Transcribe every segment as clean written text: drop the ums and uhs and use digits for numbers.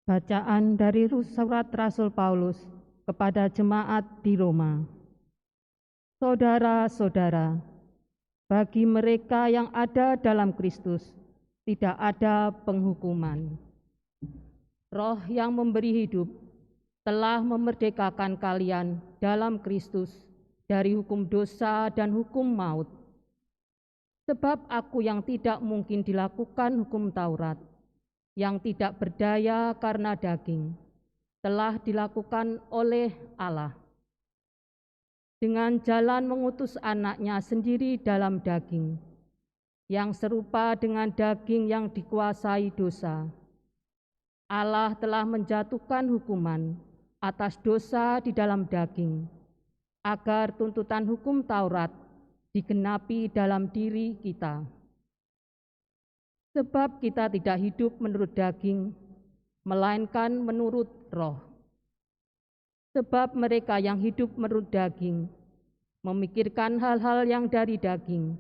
Bacaan dari surat Rasul Paulus kepada jemaat di Roma. Saudara-saudara, bagi mereka yang ada dalam Kristus, tidak ada penghukuman. Roh yang memberi hidup telah memerdekakan kalian dalam Kristus dari hukum dosa dan hukum maut. Sebab aku yang tidak mungkin dilakukan hukum Taurat, yang tidak berdaya karena daging, telah dilakukan oleh Allah. Dengan jalan mengutus anaknya sendiri dalam daging, yang serupa dengan daging yang dikuasai dosa. Allah telah menjatuhkan hukuman atas dosa di dalam daging, agar tuntutan hukum Taurat digenapi dalam diri kita. Sebab kita tidak hidup menurut daging, melainkan menurut Roh. Sebab mereka yang hidup menurut daging memikirkan hal-hal yang dari daging,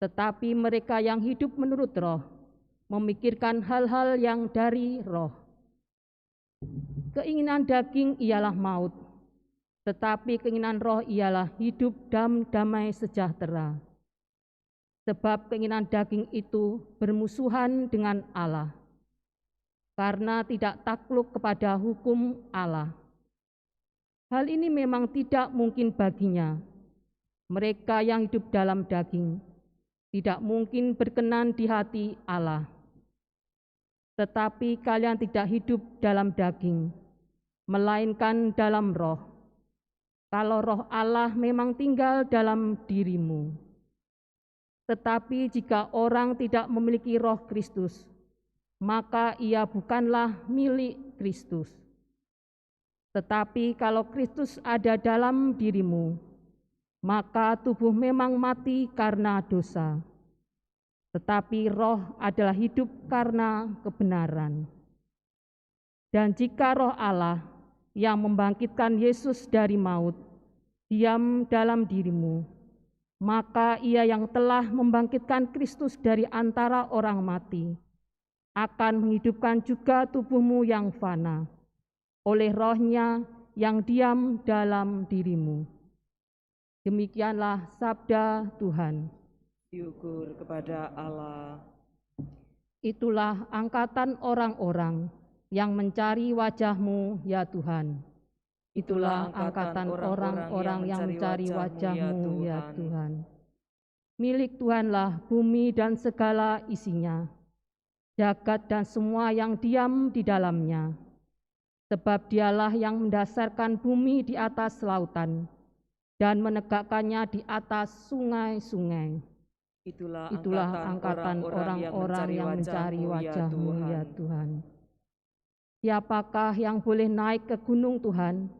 tetapi mereka yang hidup menurut Roh memikirkan hal-hal yang dari Roh. Keinginan daging ialah maut, tetapi keinginan Roh ialah hidup dan damai sejahtera. Sebab keinginan daging itu bermusuhan dengan Allah, karena tidak takluk kepada hukum Allah. Hal ini memang tidak mungkin baginya. Mereka yang hidup dalam daging tidak mungkin berkenan di hati Allah. Tetapi kalian tidak hidup dalam daging, melainkan dalam Roh. Kalau Roh Allah memang tinggal dalam dirimu. Tetapi jika orang tidak memiliki Roh Kristus, maka ia bukanlah milik Kristus. Tetapi kalau Kristus ada dalam dirimu, maka tubuh memang mati karena dosa, tetapi roh adalah hidup karena kebenaran. Dan jika Roh Allah yang membangkitkan Yesus dari maut diam dalam dirimu, maka Ia yang telah membangkitkan Kristus dari antara orang mati akan menghidupkan juga tubuhmu yang fana oleh Roh-Nya yang diam dalam dirimu. Demikianlah sabda Tuhan. Syukur kepada Allah. Itulah angkatan orang-orang yang mencari wajah-Mu, ya Tuhan. Itulah angkatan orang-orang yang mencari wajah-Mu, ya Tuhan. Milik Tuhanlah bumi dan segala isinya, jagat dan semua yang diam di dalamnya. Sebab Dialah yang mendasarkan bumi di atas lautan dan menegakkannya di atas sungai-sungai. Itulah angkatan orang-orang yang mencari wajah-Mu, ya Tuhan. Siapakah yang boleh naik ke gunung Tuhan?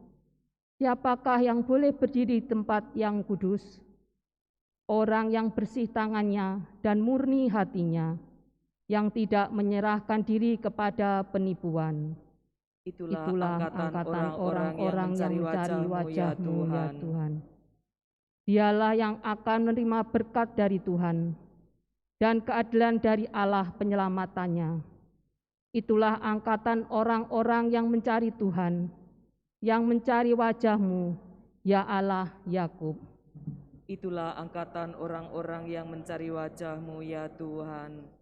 Siapakah yang boleh berdiri di tempat yang kudus? Orang yang bersih tangannya dan murni hatinya, yang tidak menyerahkan diri kepada penipuan. Itulah angkatan orang-orang yang mencari wajah-Mu, ya Tuhan. Dialah yang akan menerima berkat dari Tuhan dan keadilan dari Allah penyelamatannya. Itulah angkatan orang-orang yang mencari Tuhan, yang mencari wajah-Mu, ya Allah Yakub. Itulah angkatan orang-orang yang mencari wajah-Mu, ya Tuhan.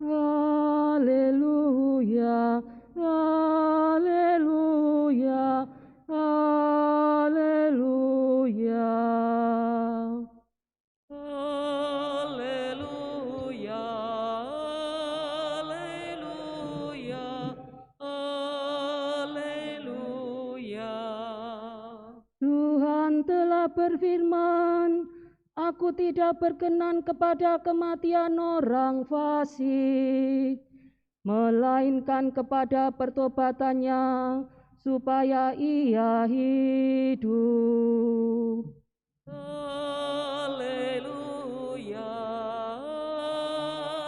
Haleluya, haleluya, haleluya. Haleluya, haleluya, haleluya. Tuhan telah berfirman, Aku tidak berkenan kepada kematian orang fasik, melainkan kepada pertobatannya, supaya ia hidup. Haleluya,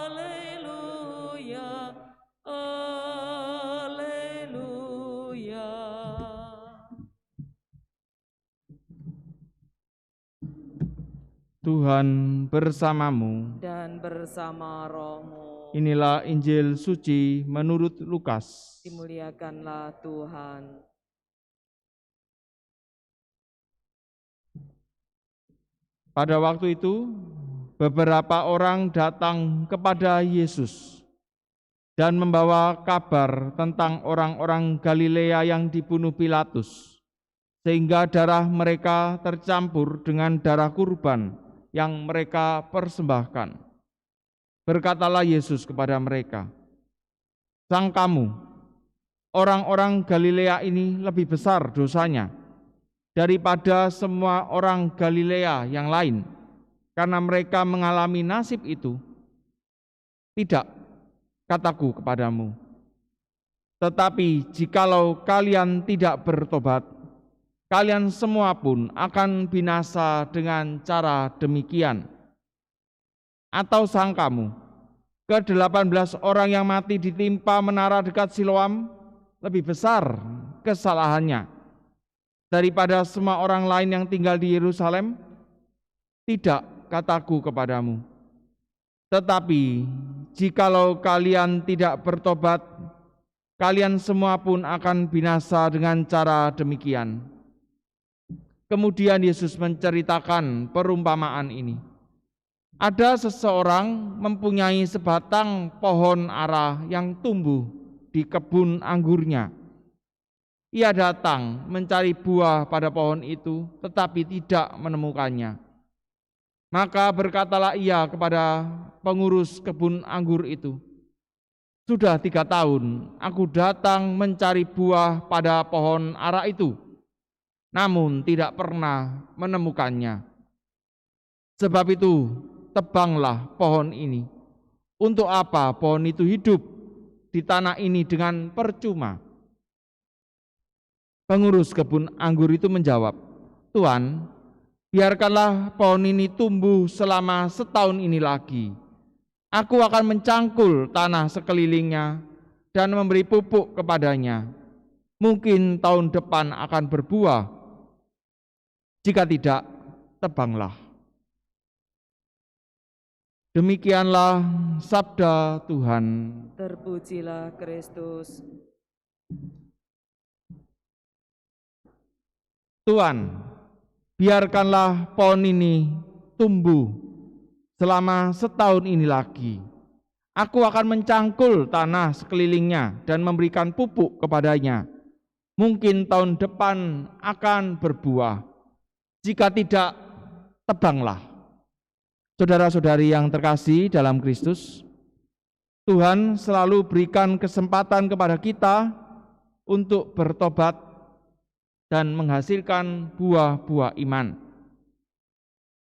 haleluya, haleluya. Tuhan bersamamu Dan bersama rohmu. Inilah Injil suci menurut Lukas. Dimuliakanlah Tuhan. Pada waktu itu, beberapa orang datang kepada Yesus dan membawa kabar tentang orang-orang Galilea yang dibunuh Pilatus, sehingga darah mereka tercampur dengan darah kurban yang mereka persembahkan. Berkatalah Yesus kepada mereka, "Sangkamu, orang-orang Galilea ini lebih besar dosanya daripada semua orang Galilea yang lain, karena mereka mengalami nasib itu? Tidak, kataku kepadamu. Tetapi jikalau kalian tidak bertobat, kalian semua pun akan binasa dengan cara demikian. Atau sangkamu, ke-18 orang yang mati ditimpa menara dekat Siloam lebih besar kesalahannya daripada semua orang lain yang tinggal di Yerusalem? Tidak, kataku kepadamu. Tetapi jikalau kalian tidak bertobat, kalian semua pun akan binasa dengan cara demikian." Kemudian Yesus menceritakan perumpamaan ini. Ada seseorang mempunyai sebatang pohon ara yang tumbuh di kebun anggurnya. Ia datang mencari buah pada pohon itu, tetapi tidak menemukannya. Maka berkatalah ia kepada pengurus kebun anggur itu, "Sudah 3 tahun aku datang mencari buah pada pohon ara itu, namun tidak pernah menemukannya. Sebab itu tebanglah pohon ini. Untuk apa pohon itu hidup di tanah ini dengan percuma?" Pengurus kebun anggur itu menjawab, "Tuan, biarkanlah pohon ini tumbuh selama 1 tahun ini lagi. Aku akan mencangkul tanah sekelilingnya dan memberi pupuk kepadanya. Mungkin tahun depan akan berbuah. Jika tidak, tebanglah." Demikianlah sabda Tuhan. Terpujilah Kristus. Tuhan, biarkanlah pohon ini tumbuh selama 1 tahun ini lagi. Aku akan mencangkul tanah sekelilingnya dan memberikan pupuk kepadanya. Mungkin tahun depan akan berbuah. Jika tidak, tebanglah. Saudara-saudari yang terkasih dalam Kristus, Tuhan selalu berikan kesempatan kepada kita untuk bertobat dan menghasilkan buah-buah iman.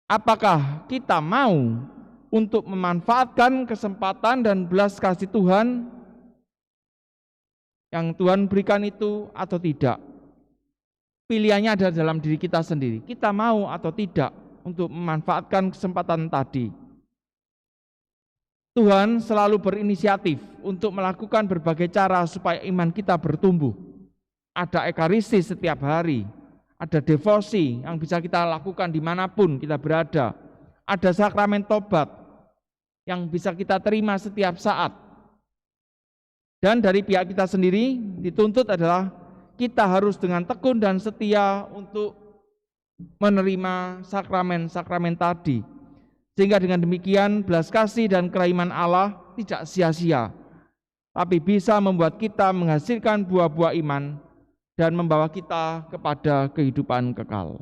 Apakah kita mau untuk memanfaatkan kesempatan dan belas kasih Tuhan yang Tuhan berikan itu atau tidak? Pilihannya ada dalam diri kita sendiri. Kita mau atau tidak untuk memanfaatkan kesempatan tadi. Tuhan selalu berinisiatif untuk melakukan berbagai cara supaya iman kita bertumbuh. Ada ekaristi setiap hari, ada devosi yang bisa kita lakukan dimanapun kita berada, ada sakramen tobat yang bisa kita terima setiap saat. Dan dari pihak kita sendiri dituntut adalah kita harus dengan tekun dan setia untuk menerima sakramen-sakramen tadi, sehingga dengan demikian belas kasih dan kerahiman Allah tidak sia-sia, tapi bisa membuat kita menghasilkan buah-buah iman dan membawa kita kepada kehidupan kekal.